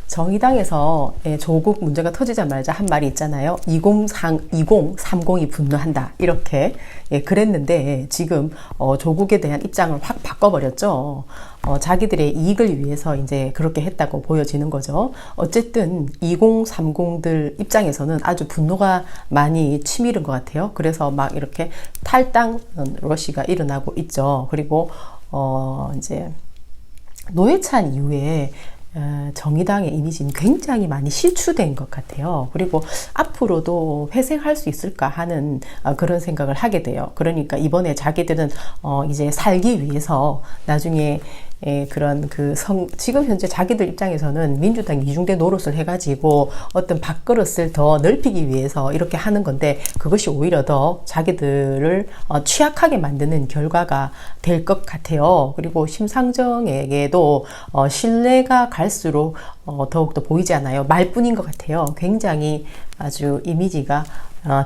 정의당에서 조국 문제가 터지자마자 한 말이 있잖아요. 2030이 분노한다. 이렇게 그랬는데 지금 조국에 대한 입장을 확 바꿔버렸죠. 자기들의 이익을 위해서 이제 그렇게 했다고 보여지는 거죠. 어쨌든 2030들 입장에서는 아주 분노가 많이 치밀은 것 같아요. 그래서 막 이렇게 탈당 러시가 일어나고 있죠. 그리고 이제 노회찬 이후에 정의당의 이미지는 굉장히 많이 실추된 것 같아요. 그리고 앞으로도 회생할 수 있을까 하는 그런 생각을 하게 돼요. 그러니까 이번에 자기들은 이제 살기 위해서 나중에 그런 지금 현재 자기들 입장에서는 민주당 이중대 노릇을 해가지고 어떤 밥그릇을 더 넓히기 위해서 이렇게 하는 건데 그것이 오히려 더 자기들을 취약하게 만드는 결과가 될 것 같아요. 그리고 심상정에게도 신뢰가 갈수록 더욱더 보이지 않아요. 말뿐인 것 같아요. 굉장히 아주 이미지가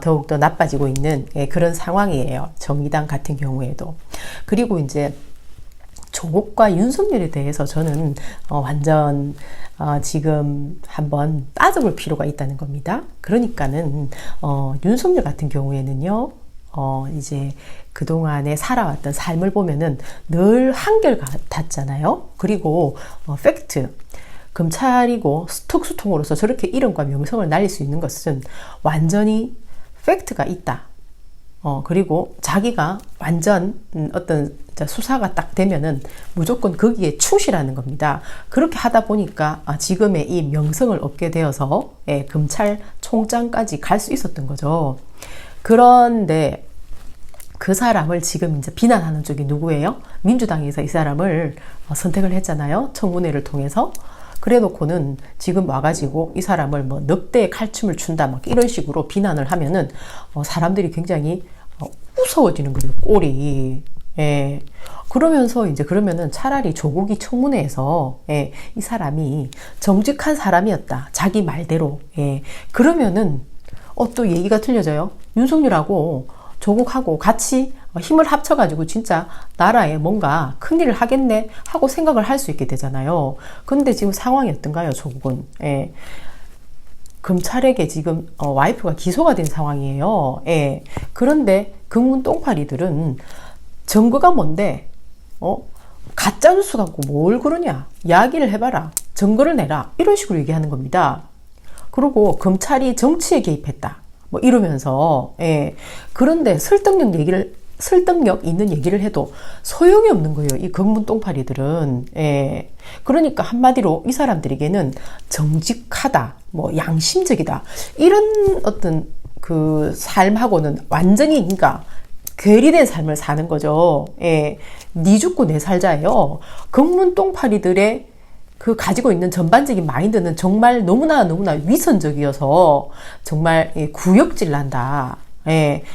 더욱더 나빠지고 있는 그런 상황이에요. 정의당 같은 경우에도. 그리고 이제 조국과 윤석열에 대해서 저는 완전 지금 한번 따져볼 필요가 있다는 겁니다. 그러니까는 윤석열 같은 경우에는요, 이제 그동안에 살아왔던 삶을 보면은 늘 한결같았잖아요. 그리고 팩트, 검찰이고 특수통으로서 저렇게 이름과 명성을 날릴 수 있는 것은 완전히 팩트가 있다. 그리고 자기가 완전 어떤 수사가 딱 되면은 무조건 거기에 충실하는 겁니다. 그렇게 하다 보니까 지금의 이 명성을 얻게 되어서 검찰총장까지 갈 수 있었던 거죠. 그런데 그 사람을 지금 이제 비난하는 쪽이 누구예요? 민주당에서 이 사람을 선택을 했잖아요. 청문회를 통해서. 그래 놓고는 지금 와가지고 이 사람을 뭐 늑대의 칼춤을 춘다 막 이런 식으로 비난을 하면은 사람들이 굉장히 무서워지는 거예요. 꼴이. 그러면서 이제 그러면은 차라리 조국이 청문회에서 이 사람이 정직한 사람이었다. 자기 말대로. 그러면은 또 얘기가 틀려져요. 윤석열하고 조국하고 같이 힘을 합쳐가지고 진짜 나라에 뭔가 큰일을 하겠네 하고 생각을 할 수 있게 되잖아요. 근데 지금 상황이 어떤가요, 조국은? 검찰에게 지금 와이프가 기소가 된 상황이에요. 그런데 금문 똥파리들은 증거가 뭔데? 가짜 뉴스 갖고 뭘 그러냐? 이야기를 해봐라. 증거를 내라. 이런 식으로 얘기하는 겁니다. 그리고 검찰이 정치에 개입했다. 뭐 이러면서 그런데 설득력 있는 얘기를 해도 소용이 없는 거예요. 이 금문 똥파리들은. 그러니까 한마디로 이 사람들에게는 정직하다, 뭐 양심적이다 이런 어떤 그 삶하고는 완전히 그러니까 괴리된 삶을 사는 거죠. 니 죽고 내 살자예요. 금문 똥파리들의 그 가지고 있는 전반적인 마인드는 정말 너무나 위선적이어서 정말 구역질 난다.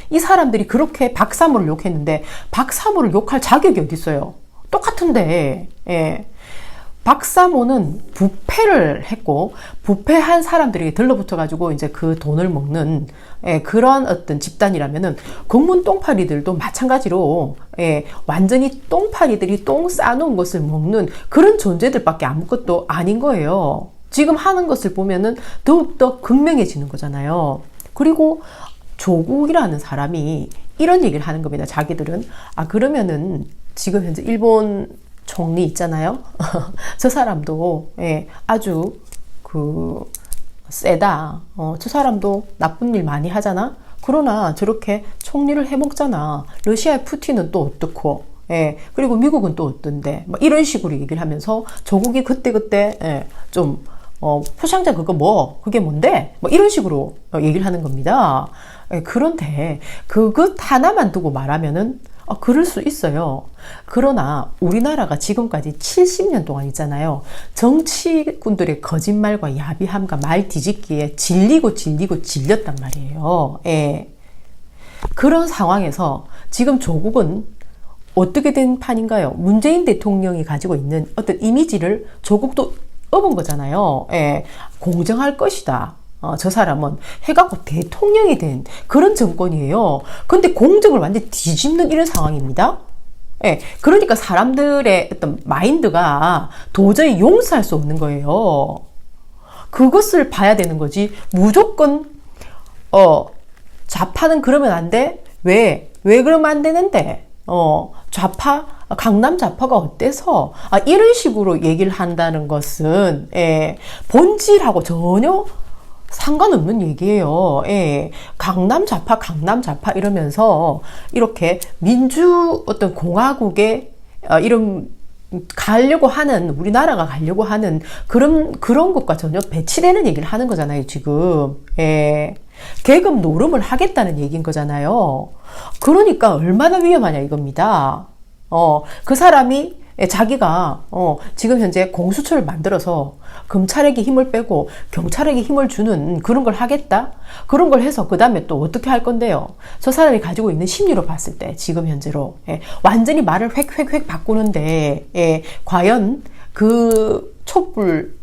이 사람들이 그렇게 박사모를 욕했는데 박사모를 욕할 자격이 어디 있어요? 똑같은데. 박사모는 부패를 했고 부패한 사람들에게 들러붙어가지고 이제 그 돈을 먹는 그런 어떤 집단이라면은 금문 똥파리들도 마찬가지로 완전히 똥파리들이 똥 싸놓은 것을 먹는 그런 존재들밖에 아무것도 아닌 거예요. 지금 하는 것을 보면은 더욱더 극명해지는 거잖아요. 그리고 조국이라는 사람이 이런 얘기를 하는 겁니다. 자기들은 그러면은 지금 현재 일본 총리 있잖아요. 저 사람도 아주 세다. 저 사람도 나쁜 일 많이 하잖아. 그러나 저렇게 총리를 해먹잖아. 러시아의 푸틴은 또 어떻고, 그리고 미국은 또 어떤데, 뭐 이런 식으로 얘기를 하면서 조국이 그때 좀 포상자 그게 뭔데? 뭐 이런 식으로 얘기를 하는 겁니다. 그런데 그것 하나만 두고 말하면은 그럴 수 있어요. 그러나 우리나라가 지금까지 70년 동안 있잖아요. 정치꾼들의 거짓말과 야비함과 말 뒤집기에 질렸단 말이에요. 그런 상황에서 지금 조국은 어떻게 된 판인가요? 문재인 대통령이 가지고 있는 어떤 이미지를 조국도 업은 거잖아요. 공정할 것이다. 저 사람은 해갖고 대통령이 된 그런 정권이에요. 근데 공정을 완전히 뒤집는 이런 상황입니다. 그러니까 사람들의 어떤 마인드가 도저히 용서할 수 없는 거예요. 그것을 봐야 되는 거지. 무조건 좌파는 그러면 안 돼? 왜 그러면 안 되는데? 좌파, 강남 좌파가 어때서? 이런 식으로 얘기를 한다는 것은, 본질하고 전혀 상관없는 얘기예요. 강남 좌파 이러면서, 이렇게 어떤 공화국의, 이런, 우리나라가 가려고 하는 그런 것과 전혀 배치되는 얘기를 하는 거잖아요, 지금. 계급 노름을 하겠다는 얘기인 거잖아요. 그러니까 얼마나 위험하냐 이겁니다. 그 사람이 자기가 지금 현재 공수처를 만들어서 검찰에게 힘을 빼고 경찰에게 힘을 주는 그런 걸 하겠다? 그런 걸 해서 그 다음에 또 어떻게 할 건데요? 저 사람이 가지고 있는 심리로 봤을 때 지금 현재로 완전히 말을 획획획 바꾸는데 과연 그 촛불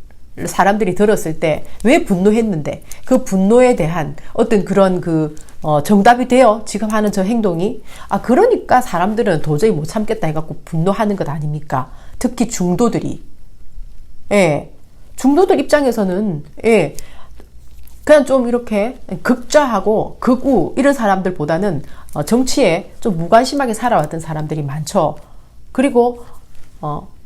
사람들이 들었을 때 왜 분노했는데 그 분노에 대한 어떤 그런 정답이 돼요. 지금 하는 저 행동이. 그러니까 사람들은 도저히 못 참겠다 해갖고 분노하는 것 아닙니까? 특히 중도들이. 중도들 입장에서는, 그냥 좀 이렇게 극좌하고 극우 이런 사람들보다는 정치에 좀 무관심하게 살아왔던 사람들이 많죠. 그리고,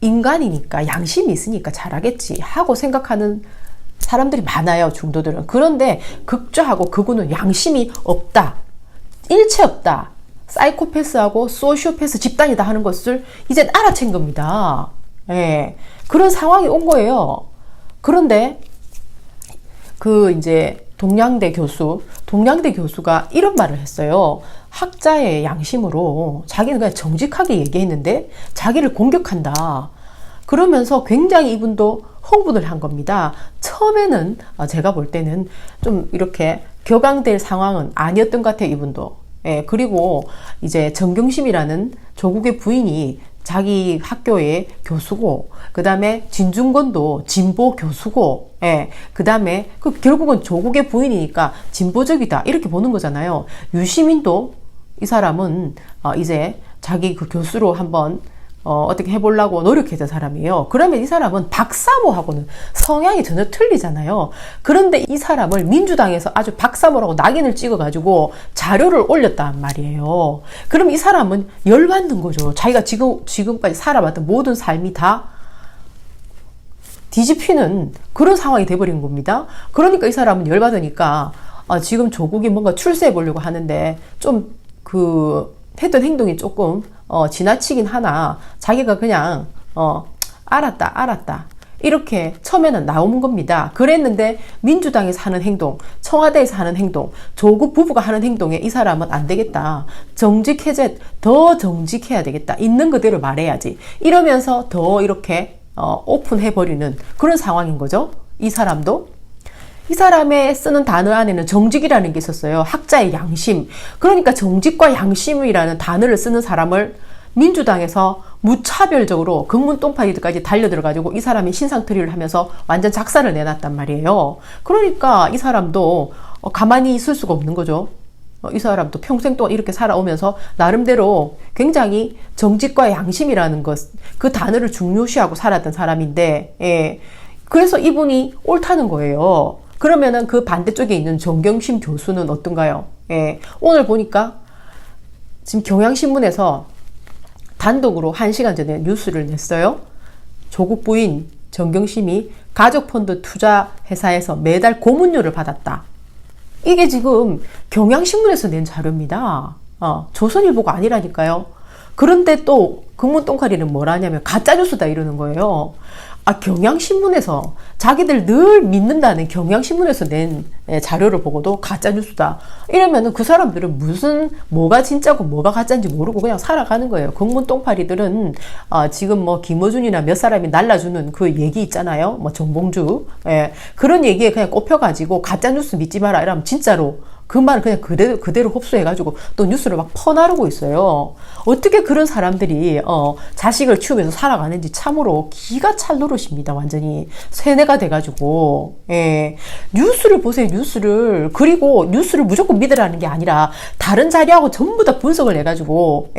인간이니까 양심이 있으니까 잘하겠지 하고 생각하는 사람들이 많아요, 중도들은. 그런데 극좌하고 극우는 양심이 없다. 일체 없다. 사이코패스하고 소시오패스 집단이다 하는 것을 이제 알아챈 겁니다. 그런 상황이 온 거예요. 그런데 이제 동양대 교수가 이런 말을 했어요. 학자의 양심으로 자기는 그냥 정직하게 얘기했는데 자기를 공격한다. 그러면서 굉장히 이분도 흥분을 한 겁니다. 처음에는 제가 볼 때는 좀 이렇게 격앙될 상황은 아니었던 것 같아요, 이분도. 그리고 이제 정경심이라는 조국의 부인이 자기 학교의 교수고, 그 다음에 진중권도 진보 교수고, 그 다음에 결국은 조국의 부인이니까 진보적이다 이렇게 보는 거잖아요. 유시민도 이 사람은 이제 자기 그 교수로 한번 어떻게 해보려고 노력했던 사람이에요. 그러면 이 사람은 박사모하고는 성향이 전혀 틀리잖아요. 그런데 이 사람을 민주당에서 아주 박사모라고 낙인을 찍어가지고 자료를 올렸단 말이에요. 그럼 이 사람은 열받는 거죠. 자기가 지금까지 살아왔던 모든 삶이 다 뒤집히는 그런 상황이 돼버린 겁니다. 그러니까 이 사람은 열받으니까 지금 조국이 뭔가 출세해 보려고 하는데 좀 했던 행동이 조금 지나치긴 하나 자기가 그냥 알았다 이렇게 처음에는 나오는 겁니다. 그랬는데 민주당에서 하는 행동, 청와대에서 하는 행동, 조국 부부가 하는 행동에 이 사람은 안 되겠다. 더 정직해야 되겠다. 있는 그대로 말해야지. 이러면서 더 이렇게 오픈해버리는 그런 상황인 거죠. 이 사람도. 이 사람의 쓰는 단어 안에는 정직이라는 게 있었어요. 학자의 양심. 그러니까 정직과 양심이라는 단어를 쓰는 사람을 민주당에서 무차별적으로 극문 똥파리들까지 달려들어가지고 이 사람이 신상트리를 하면서 완전 작사를 내놨단 말이에요. 그러니까 이 사람도 가만히 있을 수가 없는 거죠. 이 사람도 평생 동안 이렇게 살아오면서 나름대로 굉장히 정직과 양심이라는 그 단어를 중요시하고 살았던 사람인데, 그래서 이분이 옳다는 거예요. 그러면은 그 반대쪽에 있는 정경심 교수는 어떤가요? 오늘 보니까 지금 경향신문에서 단독으로 1시간 전에 뉴스를 냈어요. 조국 부인 정경심이 가족펀드 투자 회사에서 매달 고문료를 받았다. 이게 지금 경향신문에서 낸 자료입니다. 조선일보가 아니라니까요. 그런데 또 극문똥카리는 뭐라 하냐면 가짜뉴스다 이러는 거예요. 경향신문에서 자기들 늘 믿는다는 경향신문에서 낸 자료를 보고도 가짜뉴스다. 이러면은 그 사람들은 뭐가 진짜고 뭐가 가짜인지 모르고 그냥 살아가는 거예요. 극문똥파리들은 지금 김어준이나 몇 사람이 날라주는 그 얘기 있잖아요. 정봉주. 그런 얘기에 그냥 꼽혀가지고 가짜뉴스 믿지 마라 이러면 진짜로 그 말을 그냥 그대로 흡수해가지고 또 뉴스를 막 퍼나르고 있어요. 어떻게 그런 사람들이 자식을 키우면서 살아가는지 참으로 기가 찰 노릇입니다. 완전히 세뇌가 돼가지고. 뉴스를 보세요. 뉴스를. 그리고 뉴스를 무조건 믿으라는 게 아니라 다른 자료하고 전부 다 분석을 해가지고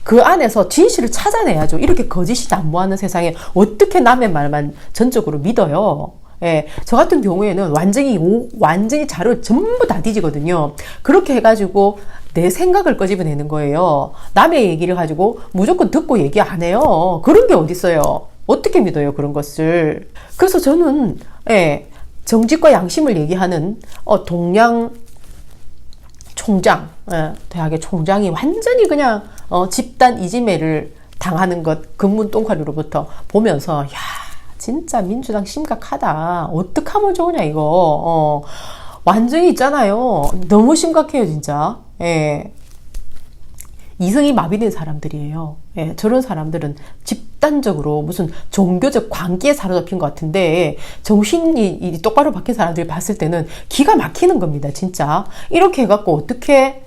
그 안에서 진실을 찾아내야죠. 이렇게 거짓이 난무하는 세상에 어떻게 남의 말만 전적으로 믿어요. 예, 저 같은 경우에는 완전히 자료를 전부 다 뒤지거든요. 그렇게 해가지고 내 생각을 끄집어내는 거예요. 남의 얘기를 가지고 무조건 듣고 얘기 안 해요. 그런 게 어딨어요. 어떻게 믿어요, 그런 것을. 그래서 저는, 예, 정직과 양심을 얘기하는, 동양 총장, 예, 대학의 총장이 완전히 그냥, 집단 이지매를 당하는 것, 금문 똥파리로부터 보면서, 야, 진짜 민주당 심각하다. 어떡하면 좋으냐, 이거. 완전히 있잖아요. 너무 심각해요, 진짜. 예. 이성이 마비된 사람들이에요. 예, 저런 사람들은 집단적으로 무슨 종교적 관계에 사로잡힌 것 같은데 정신이 똑바로 박힌 사람들이 봤을 때는 기가 막히는 겁니다. 진짜. 이렇게 해갖고 어떻게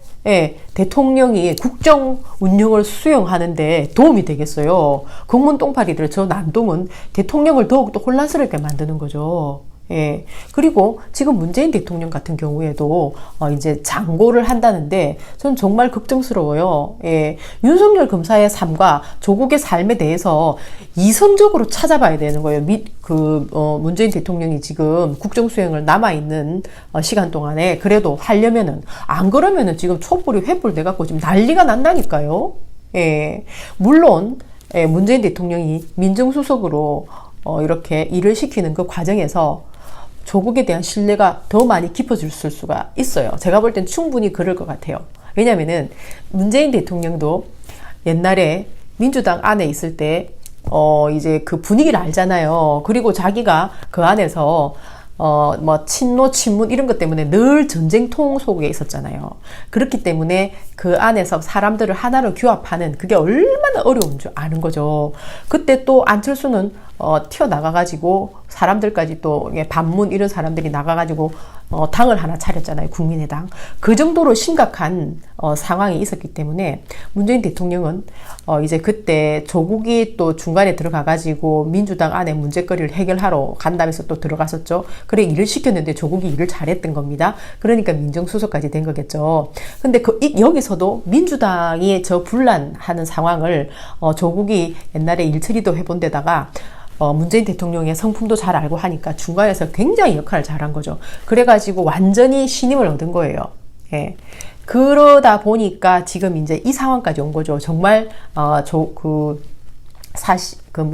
대통령이 국정 운영을 수행하는데 도움이 되겠어요. 국문 똥파리들 저 난동은 대통령을 더욱더 혼란스럽게 만드는 거죠. 예. 그리고 지금 문재인 대통령 같은 경우에도 이제 장고를 한다는데 저는 정말 걱정스러워요. 예. 윤석열 검사의 삶과 조국의 삶에 대해서 이성적으로 찾아봐야 되는 거예요. 문재인 대통령이 지금 국정 수행을 남아있는 시간 동안에 그래도 하려면은, 안 그러면은 지금 촛불이 횃불 돼갖고 지금 난리가 난다니까요. 예. 물론, 문재인 대통령이 민정수석으로 이렇게 일을 시키는 그 과정에서 조국에 대한 신뢰가 더 많이 깊어질 수가 있어요. 제가 볼 땐 충분히 그럴 것 같아요. 왜냐면은 문재인 대통령도 옛날에 민주당 안에 있을 때 이제 그 분위기를 알잖아요. 그리고 자기가 그 안에서 친노, 친문 이런 것 때문에 늘 전쟁통 속에 있었잖아요. 그렇기 때문에 그 안에서 사람들을 하나로 규합하는 그게 얼마나 어려운 줄 아는 거죠. 그때 또 안철수는 튀어나가가지고 사람들까지 또 반문 이런 사람들이 나가가지고 당을 하나 차렸잖아요. 국민의당. 그 정도로 심각한 상황이 있었기 때문에 문재인 대통령은 이제 그때 조국이 또 중간에 들어가가지고 민주당 안에 문제거리를 해결하러 간다면서 또 들어갔었죠. 그래 일을 시켰는데 조국이 일을 잘했던 겁니다. 그러니까 민정수석까지 된 거겠죠. 근데 여기서도 민주당이 저 분란하는 상황을 조국이 옛날에 일처리도 해본 데다가 문재인 대통령의 성품도 잘 알고 하니까 중간에서 굉장히 역할을 잘한 거죠. 그래가지고 완전히 신임을 얻은 거예요. 예. 그러다 보니까 지금 이제 이 상황까지 온 거죠. 정말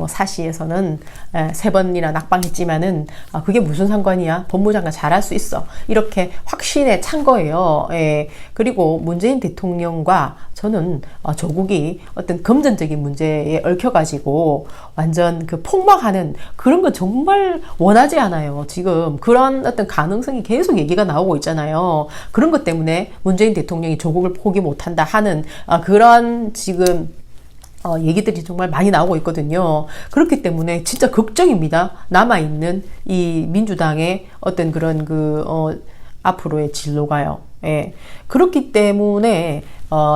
사시에서는 3번이나 낙방했지만은 그게 무슨 상관이야? 법무장관 잘할 수 있어. 이렇게 확신에 찬 거예요. 예. 그리고 문재인 대통령과 저는 조국이 어떤 금전적인 문제에 얽혀가지고 완전 그 폭망하는 그런 건 정말 원하지 않아요. 지금 그런 어떤 가능성이 계속 얘기가 나오고 있잖아요. 그런 것 때문에 문재인 대통령이 조국을 포기 못한다 하는 그런 지금 얘기들이 정말 많이 나오고 있거든요. 그렇기 때문에 진짜 걱정입니다. 남아있는 이 민주당의 어떤 그런 앞으로의 진로가요. 예. 그렇기 때문에,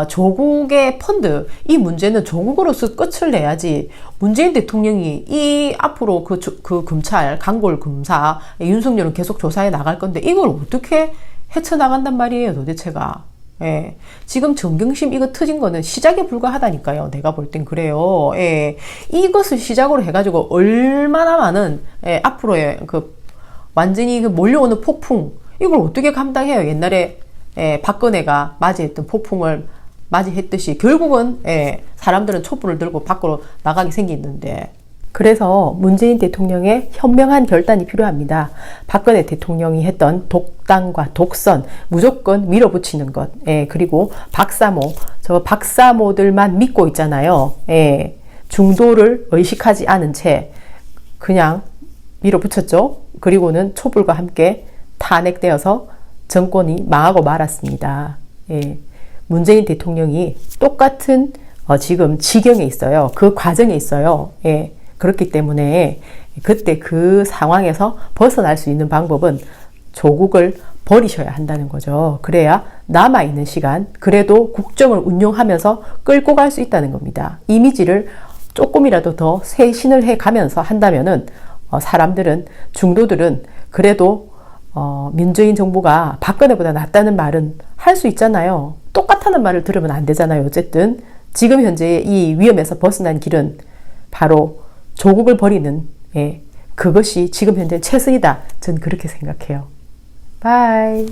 조국의 펀드, 이 문제는 조국으로서 끝을 내야지, 문재인 대통령이 앞으로 그 검찰, 강골 검사, 윤석열은 계속 조사해 나갈 건데, 이걸 어떻게 헤쳐나간단 말이에요, 도대체가. 예. 지금 정경심 이거 터진 거는 시작에 불과하다니까요. 내가 볼 땐 그래요. 예. 이것을 시작으로 해가지고 얼마나 많은, 앞으로의 완전히 몰려오는 폭풍, 이걸 어떻게 감당해요? 옛날에, 박근혜가 맞이했던 폭풍을 맞이했듯이 결국은, 사람들은 촛불을 들고 밖으로 나가게 생겼는데, 그래서 문재인 대통령의 현명한 결단이 필요합니다. 박근혜 대통령이 했던 독단과 독선 무조건 밀어붙이는 것. 그리고 저 박사모들만 믿고 있잖아요. 중도를 의식하지 않은 채 그냥 밀어붙였죠. 그리고는 촛불과 함께 탄핵되어서 정권이 망하고 말았습니다. 문재인 대통령이 똑같은 지금 지경에 있어요. 그 과정에 있어요. 그렇기 때문에 그때 그 상황에서 벗어날 수 있는 방법은 조국을 버리셔야 한다는 거죠. 그래야 남아있는 시간, 그래도 국정을 운용하면서 끌고 갈 수 있다는 겁니다. 이미지를 조금이라도 더 쇄신을 해가면서 한다면은 사람들은, 중도들은 그래도 민주인 정부가 박근혜보다 낫다는 말은 할 수 있잖아요. 똑같다는 말을 들으면 안 되잖아요. 어쨌든 지금 현재 이 위험에서 벗어난 길은 바로 조국을 버리는 그것이 지금 현재 최선이다. 전 그렇게 생각해요. 바이.